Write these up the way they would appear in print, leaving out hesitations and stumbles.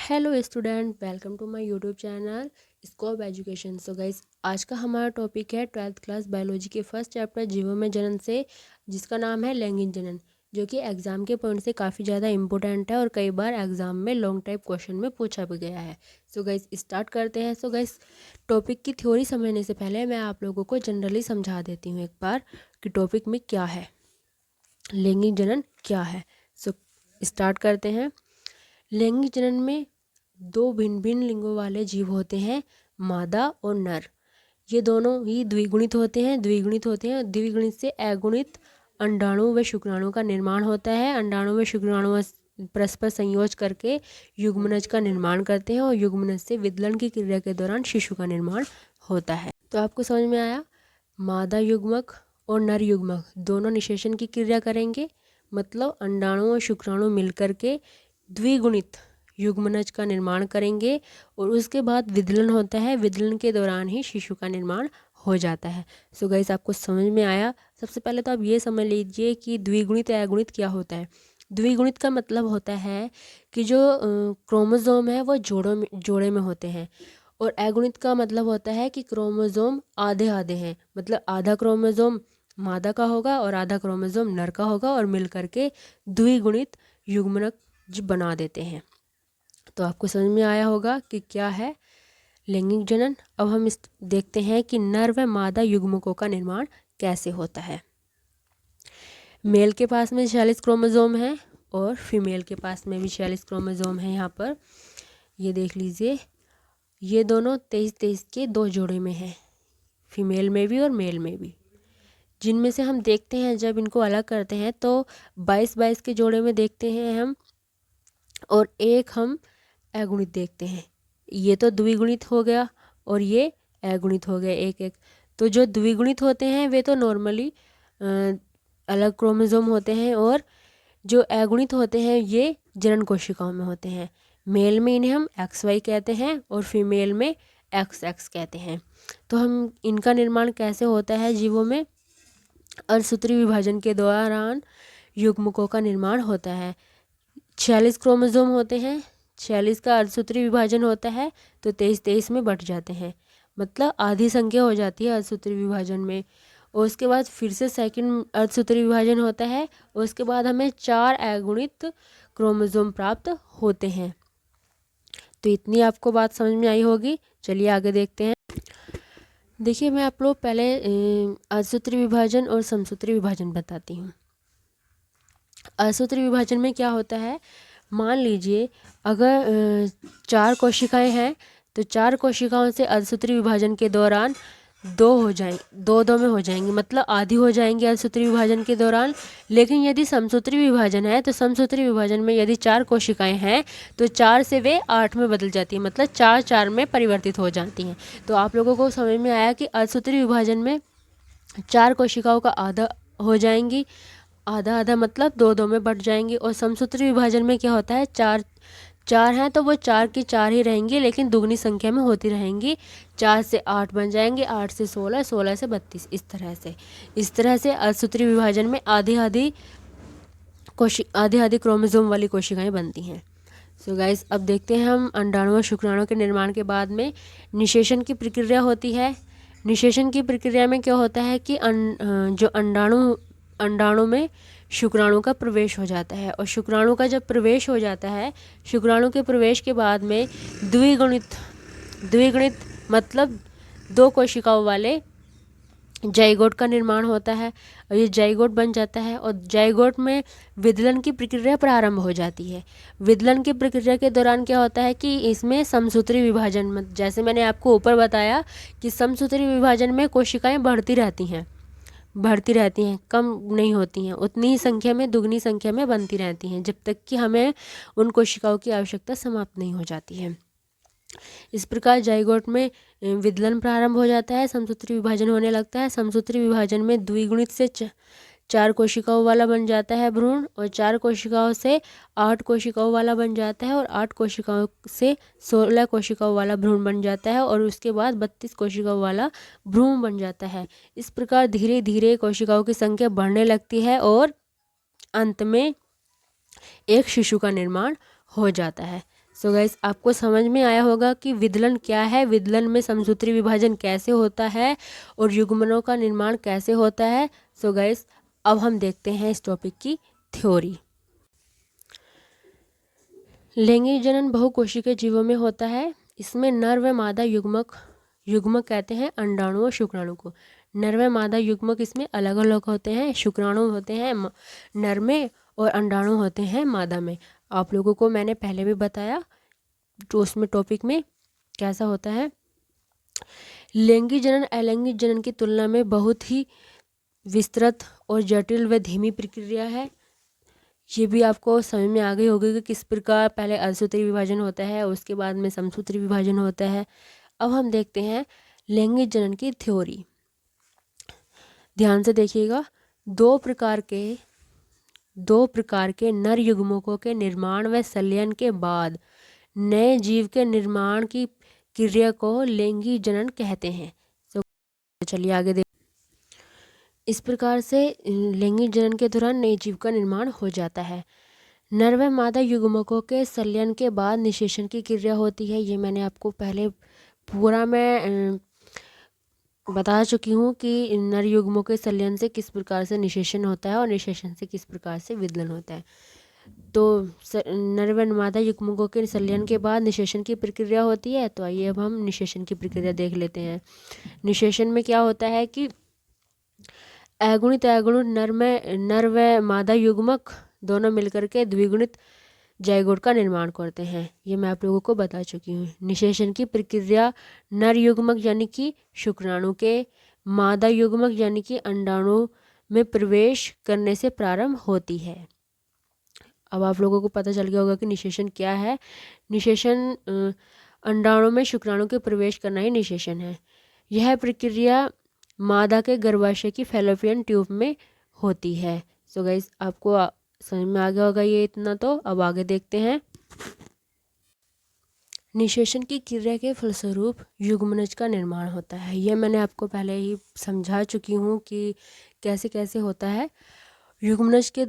Hello student, welcome to my YouTube channel scope education. So guys, आज का हमारा topic है 12th क्लास बायोलॉजी के फर्स्ट चैप्टर जीवों में जनन से, जिसका नाम है लैंगिक जनन, जो कि एग्जाम के पॉइंट से काफ़ी ज़्यादा इंपॉर्टेंट है और कई बार एग्जाम में लॉन्ग टाइप क्वेश्चन में पूछा भी गया है। सो गाइस, स्टार्ट करते हैं। सो गाइस, टॉपिक की थ्योरी समझने से पहले मैं आप लोगों को जनरली समझा देती हूँ एक बार कि टॉपिक में क्या है, लैंगिक जनन क्या है। सो स्टार्ट करते हैं। लैंगिक जनन में दो भिन्न भिन्न लिंगों वाले जीव होते हैं, मादा और नर। ये दोनों ही द्विगुणित होते हैं। द्विगुणित से अगुणित अंडाणु व शुक्राणु का निर्माण होता है। अंडाणु व शुक्राणु परस्पर संयोज करके युग्मनज का निर्माण करते हैं और युग्मनज से विदलन की क्रिया के दौरान शिशु का निर्माण होता है। तो आपको समझ में आया, मादा युग्मक और नर युग्मक दोनों निषेचन की क्रिया करेंगे, मतलब अंडाणु और शुक्राणु मिलकर के द्विगुणित युग्मनज का निर्माण करेंगे और उसके बाद विदलन होता है। विदलन के दौरान ही शिशु का निर्माण हो जाता है। सो गाइस, आपको समझ में आया। सबसे पहले तो आप ये समझ लीजिए कि द्विगुणित या अगुणित क्या होता है। द्विगुणित का मतलब होता है कि जो क्रोमोसोम है वो जोड़े में होते हैं, और अगुणित का मतलब होता है कि क्रोमोसोम आधे आधे हैं, मतलब आधा क्रोमोसोम मादा का होगा और आधा क्रोमोसोम नर का होगा और मिलकर के द्विगुणित युग्मनज बना देते हैं। तो आपको समझ में आया होगा कि क्या है लैंगिक जनन। अब हम देखते हैं कि नर व मादा युग्मकों का निर्माण कैसे होता है। मेल के पास में 46 क्रोमोसोम है और फीमेल के पास में भी 46 क्रोमोसोम है। यहाँ पर ये देख लीजिए, ये दोनों 23-23 के दो जोड़े में है, फीमेल में भी और मेल में भी, जिनमें से हम देखते हैं जब इनको अलग करते हैं तो 22-22 के जोड़े में देखते हैं हम, और एक हम अगुणित देखते हैं। ये तो द्विगुणित हो गया और ये अगुणित हो गया एक एक। तो जो द्विगुणित होते हैं वे तो नॉर्मली अलग क्रोमोसोम होते हैं, और जो अगुणित होते हैं ये जनन कोशिकाओं में होते हैं। मेल में इन्हें हम XY कहते हैं और फीमेल में XX कहते हैं। तो हम इनका निर्माण कैसे होता है जीवों में, अर्धसूत्री विभाजन के दौरान युग्मकों का निर्माण होता है। 46 क्रोमोसोम होते हैं, 46 का अर्धसूत्री विभाजन होता है तो 23-23 में बट जाते हैं, मतलब आधी संख्या हो जाती है अर्धसूत्री विभाजन में। और उसके बाद फिर से सेकंड अर्धसूत्री विभाजन होता है, और उसके बाद हमें 4 अगुणित क्रोमोसोम प्राप्त होते हैं। तो इतनी आपको बात समझ में आई होगी। चलिए आगे देखते हैं। देखिए, मैं आप लोग पहले अर्धसूत्री विभाजन और समसूत्री विभाजन बताती हूँ। अर्धसूत्री विभाजन में क्या होता है, मान लीजिए अगर 4 कोशिकाएं हैं तो 4 कोशिकाओं से अर्धसूत्री विभाजन के दौरान 2 हो जाएंगे, 2-2 में हो जाएंगी, मतलब आधी हो जाएंगी अर्धसूत्री विभाजन के दौरान। लेकिन यदि समसूत्री विभाजन है तो समसूत्री विभाजन में यदि 4 कोशिकाएं हैं तो 4 से वे 8 में बदल जाती है, मतलब 4-4 में परिवर्तित हो जाती हैं। तो आप लोगों को समझ में आया कि अर्धसूत्री विभाजन में 4 कोशिकाओं का आधा हो जाएंगी, आधा आधा मतलब 2-2 में बट जाएंगी। और समसूत्री विभाजन में क्या होता है, 4 हैं तो वो 4 की 4 ही रहेंगी, लेकिन दुगनी संख्या में होती रहेंगी। 4 से 8 बन जाएंगे, 8 से 16, 16 से 32, इस तरह से अर्धसूत्री विभाजन में आधी आधी क्रोमोसोम वाली कोशिकाएं बनती हैं। सो गाइस, अब देखते हैं हम अंडाणु और शुक्राणु के निर्माण के बाद में निषेचन की प्रक्रिया होती है। निषेचन की प्रक्रिया में क्या होता है कि जो अंडाणु में शुक्राणु का प्रवेश हो जाता है, और शुक्राणु का जब प्रवेश हो जाता है, शुक्राणु के प्रवेश के बाद में द्विगुणित मतलब 2 कोशिकाओं वाले जाइगोट का निर्माण होता है, और ये जाइगोट बन जाता है, और जाइगोट में विदलन की प्रक्रिया प्रारंभ हो जाती है। विदलन की प्रक्रिया के दौरान क्या होता है कि इसमें समसूत्री विभाजन, जैसे मैंने आपको ऊपर बताया कि समसूत्री विभाजन में कोशिकाएं बढ़ती रहती हैं, कम नहीं होती हैं, उतनी ही संख्या में, दुगनी संख्या में बनती रहती हैं, जब तक कि हमें उन कोशिकाओं की आवश्यकता समाप्त नहीं हो जाती है। इस प्रकार जाइगोट में विदलन प्रारंभ हो जाता है, समसूत्री विभाजन होने लगता है। समसूत्री विभाजन में द्विगुणित से 4 कोशिकाओं वाला बन जाता है भ्रूण, और 4 कोशिकाओं से 8 कोशिकाओं वाला बन जाता है, और 8 कोशिकाओं से 16 कोशिकाओं वाला भ्रूण बन जाता है, और उसके बाद 32 कोशिकाओं वाला भ्रूण बन जाता है। इस प्रकार धीरे धीरे कोशिकाओं की संख्या बढ़ने लगती है और अंत में एक शिशु का निर्माण हो जाता है। सो गाइस आपको समझ में आया होगा कि विदलन क्या है, विदलन में समसूत्री विभाजन कैसे होता है और युग्मनों का निर्माण कैसे होता है। सो गाइस अब हम देखते हैं इस टॉपिक की थ्योरी। लैंगिक जनन बहुकोशिकीय जीवों में होता है। इसमें नर व मादा युग्मक कहते हैं अंडाणु और शुक्राणु को। नर व मादा युग्मक इसमें अलग अलग होते हैं। शुक्राणु होते हैं नर में और अंडाणु होते हैं मादा में। आप लोगों को मैंने पहले भी बताया तो उसमें टॉपिक में कैसा होता है। लैंगिक जनन अलैंगिक जनन की तुलना में बहुत ही विस्तृत और जटिल व धीमी प्रक्रिया है। ये भी आपको समझ में आ गई होगी कि किस प्रकार पहले असूत्री विभाजन होता है, उसके बाद में समसूत्री विभाजन होता है। अब हम देखते हैं लैंगिक जनन की थ्योरी। ध्यान से देखिएगा। दो प्रकार के नर युग्मकों के निर्माण व संलयन के बाद नए जीव के निर्माण की क्रिया को लैंगिक जनन कहते हैं। तो चलिए आगे देख। इस प्रकार से लैंगिक जनन के दौरान नए जीव का निर्माण हो जाता है। नर व मादा युग्मकों के संलयन के बाद निषेचन की क्रिया होती है। ये मैंने आपको पहले पूरा मैं बता चुकी हूँ कि नर युग्मों के संलयन से किस प्रकार से निषेचन होता है और निषेचन से किस प्रकार से विदलन होता है। तो नर व मादा युग्मकों के संलयन के बाद निषेचन की प्रक्रिया होती है। तो आइए अब हम निषेचन की प्रक्रिया देख लेते हैं। निषेचन में क्या होता है कि अगुणित नर व मादा युग्मक दोनों मिलकर के द्विगुणित जाइगोट का निर्माण करते हैं। ये मैं आप लोगों को बता चुकी हूँ। निषेचन की प्रक्रिया नर युग्मक यानी कि शुक्राणु के मादा युग्मक यानी कि अंडाणु में प्रवेश करने से प्रारंभ होती है। अब आप लोगों को पता चल गया होगा कि निषेचन क्या है। निषेचन अंडाणु में शुक्राणु के प्रवेश करना ही निषेचन है। यह प्रक्रिया मादा के गर्भाशय की फैलोपियन ट्यूब में होती है। सो गाइस आपको समझ में आ गया होगा ये इतना। तो अब आगे देखते हैं। निषेचन की क्रिया के फलस्वरूप युग्मनज का निर्माण होता है। यह मैंने आपको पहले ही समझा चुकी हूँ कि कैसे कैसे होता है। युग्मनज के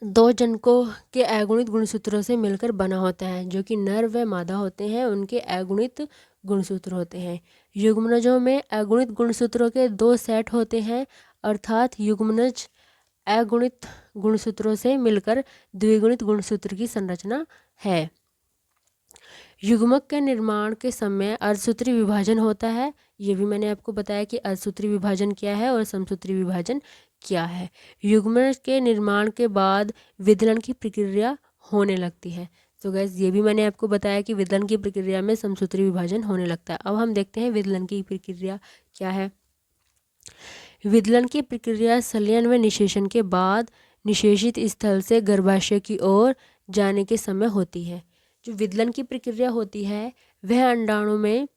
दो जनकों के अगुणित गुणसूत्रों से मिलकर बना होता है। जो कि नर व मादा होते हैं उनके अगुणित गुणसूत्र होते हैं। युग्मनजों में अगुणित गुणसूत्रों के दो सेट होते हैं, अर्थात युग्मनज अगुणित गुणसूत्रों से मिलकर द्विगुणित गुणसूत्र की संरचना है। युग्मक के निर्माण के समय अर्धसूत्री विभाजन होता है। ये भी मैंने आपको बताया कि अर्धसूत्री विभाजन क्या है और समसूत्री विभाजन क्या है। युग्मक के निर्माण के बाद विदलन की प्रक्रिया होने लगती है। तो गैस ये भी मैंने आपको बताया कि विदलन की प्रक्रिया में समसूत्री विभाजन होने लगता है। अब हम देखते हैं विदलन की प्रक्रिया क्या है। विदलन की प्रक्रिया संलयन व निषेचन के बाद निषेचित स्थल से गर्भाशय की ओर जाने के समय होती है। जो विदलन की प्रक्रिया होती है वह अंडाणु में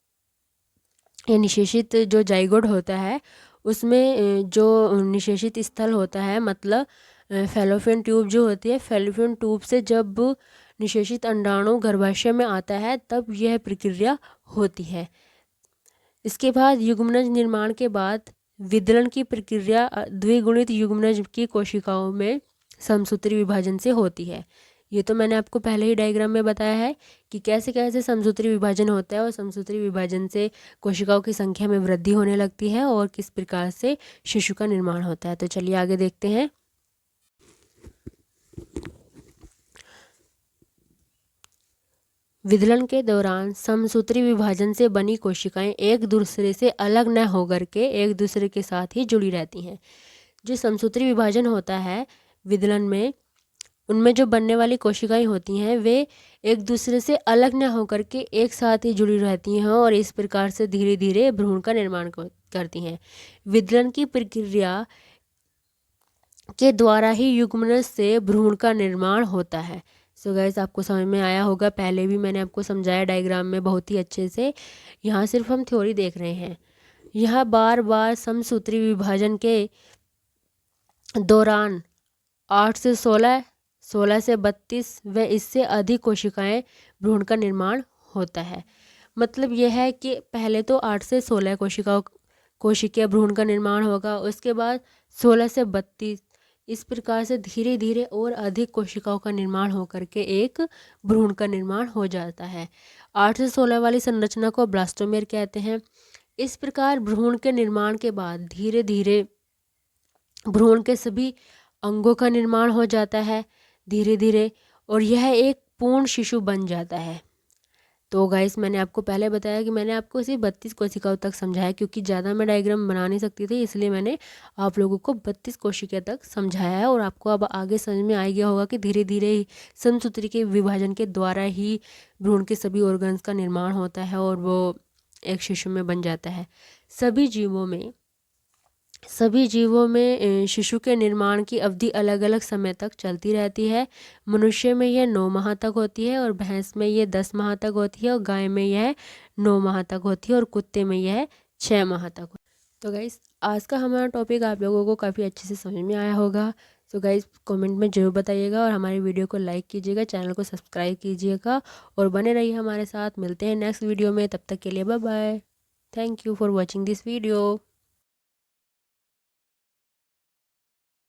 या निषेचित जो जाइगोट होता है उसमें जो निषेचित स्थल होता है, मतलब फैलोपियन ट्यूब जो होती है, फैलोपियन ट्यूब से जब निषेचित अंडाणु गर्भाशय में आता है तब यह प्रक्रिया होती है। इसके बाद युग्मनज निर्माण के बाद विदलन की प्रक्रिया द्विगुणित युग्मनज की कोशिकाओं में समसूत्री विभाजन से होती है। ये तो मैंने आपको पहले ही डायग्राम में बताया है कि कैसे कैसे समसूत्री विभाजन होता है और समसूत्री विभाजन से कोशिकाओं की संख्या में वृद्धि होने लगती है और किस प्रकार से शिशु का निर्माण होता है। तो चलिए आगे देखते हैं। विदलन के दौरान समसूत्री विभाजन से बनी कोशिकाएं एक दूसरे से अलग न होकर के एक दूसरे के साथ ही जुड़ी रहती हैं। जो समसूत्री विभाजन होता है विदलन में, उनमें जो बनने वाली कोशिकाएं होती हैं वे एक दूसरे से अलग न होकर के एक साथ ही जुड़ी रहती हैं और इस प्रकार से धीरे धीरे भ्रूण का निर्माण करती हैं। विदलन की प्रक्रिया के द्वारा ही युग्मनज से भ्रूण का निर्माण होता है। सो गाइस आपको समझ में आया होगा, पहले भी मैंने आपको समझाया डायग्राम में बहुत ही अच्छे से। यहाँ सिर्फ हम थ्योरी देख रहे हैं। यहाँ बार बार समसूत्री विभाजन के दौरान 8 से 16 से 32 व इससे अधिक कोशिकाएं भ्रूण का निर्माण होता है। मतलब यह है कि पहले तो 8 से 16 कोशिका भ्रूण का निर्माण होगा, उसके बाद 16 से 32, इस प्रकार से धीरे धीरे और अधिक कोशिकाओं का निर्माण होकर के एक भ्रूण का निर्माण हो जाता है। 8 से 16 वाली संरचना को ब्लास्टोमेर कहते हैं। इस प्रकार भ्रूण के निर्माण के बाद धीरे धीरे भ्रूण के सभी अंगों का निर्माण हो जाता है धीरे धीरे, और यह एक पूर्ण शिशु बन जाता है। तो गाइस, मैंने आपको पहले बताया कि मैंने आपको सिर्फ 32 कोशिकाओं तक समझाया, क्योंकि ज़्यादा मैं डायग्राम बना नहीं सकती थी, इसलिए मैंने आप लोगों को 32 कोशिका तक समझाया है। और आपको अब आगे समझ में आ गया होगा कि धीरे धीरे ही समसूत्री के विभाजन के द्वारा ही भ्रूण के सभी ऑर्गन्स का निर्माण होता है और वो एक शिशु में बन जाता है। सभी जीवों में शिशु के निर्माण की अवधि अलग अलग समय तक चलती रहती है। मनुष्य में यह 9 माह तक होती है, और भैंस में यह 10 माह तक होती है, और गाय में यह 9 माह तक होती है, और कुत्ते में यह 6 माह तक होती है। तो गाइस, आज का हमारा टॉपिक आप लोगों को काफ़ी अच्छे से समझ में आया होगा। तो गाइस, कमेंट में ज़रूर बताइएगा, और हमारी वीडियो को लाइक कीजिएगा, चैनल को सब्सक्राइब कीजिएगा, और बने रहिए हमारे साथ। मिलते हैं नेक्स्ट वीडियो में, तब तक के लिए bye bye. Thank you for watching this video.